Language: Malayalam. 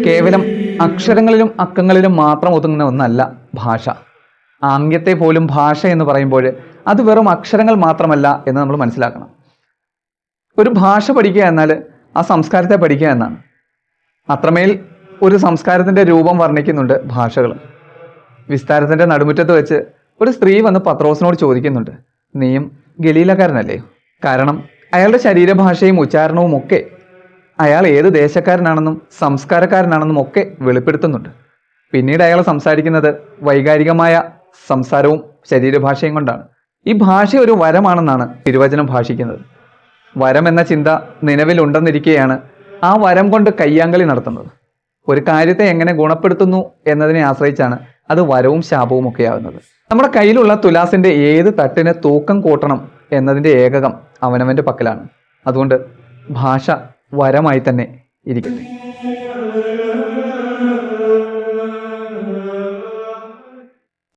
കേവലം അക്ഷരങ്ങളിലും അക്കങ്ങളിലും മാത്രം ഒതുങ്ങുന്ന ഒന്നല്ല ഭാഷ. ആംഗ്യത്തെ പോലും ഭാഷ എന്ന് പറയുമ്പോൾ അത് വെറും അക്ഷരങ്ങൾ മാത്രമല്ല എന്ന് നമ്മൾ മനസ്സിലാക്കണം. ഒരു ഭാഷ പഠിക്കുക എന്നാൽ ആ സംസ്കാരത്തെ പഠിക്കുക എന്നാണ്. അത്രമേൽ ഒരു സംസ്കാരത്തിൻ്റെ രൂപം വർണ്ണിക്കുന്നുണ്ട് ഭാഷകൾ. വിസ്താരത്തിൻ്റെ നടുമുറ്റത്ത് വെച്ച് ഒരു സ്ത്രീ വന്ന് പത്രോസിനോട് ചോദിക്കുന്നുണ്ട്, നീയും ഗലീലക്കാരനല്ലേ? കാരണം അയാളുടെ ശരീരഭാഷയും ഉച്ചാരണവും ഒക്കെ അയാൾ ഏത് ദേശക്കാരനാണെന്നും സംസ്കാരക്കാരനാണെന്നും ഒക്കെ വെളിപ്പെടുത്തുന്നുണ്ട്. പിന്നീട് അയാൾ സംസാരിക്കുന്നത് വൈകാരികമായ സംസാരവും ശരീരഭാഷയും കൊണ്ടാണ്. ഈ ഭാഷ ഒരു വരമാണെന്നാണ് തിരുവചനം ഭാഷിക്കുന്നത്. വരം എന്ന ചിന്ത നിലവിലുണ്ടെന്നിരിക്കെയാണ് ആ വരം കൊണ്ട് കയ്യാങ്കളി നടത്തുന്നത്. ഒരു കാര്യത്തെ എങ്ങനെ ഗുണപ്പെടുത്തുന്നു എന്നതിനെ ആശ്രയിച്ചാണ് അത് വരവും ശാപവും ഒക്കെ ആകുന്നത്. നമ്മുടെ കയ്യിലുള്ള തുലാസിൻ്റെ ഏത് തട്ടിന് തൂക്കം കൂട്ടണം എന്നതിൻ്റെ ഏകകം അവനവൻ്റെ പക്കലാണ്. അതുകൊണ്ട് ഭാഷ വരമായി തന്നെ ഇരിക്കട്ടെ.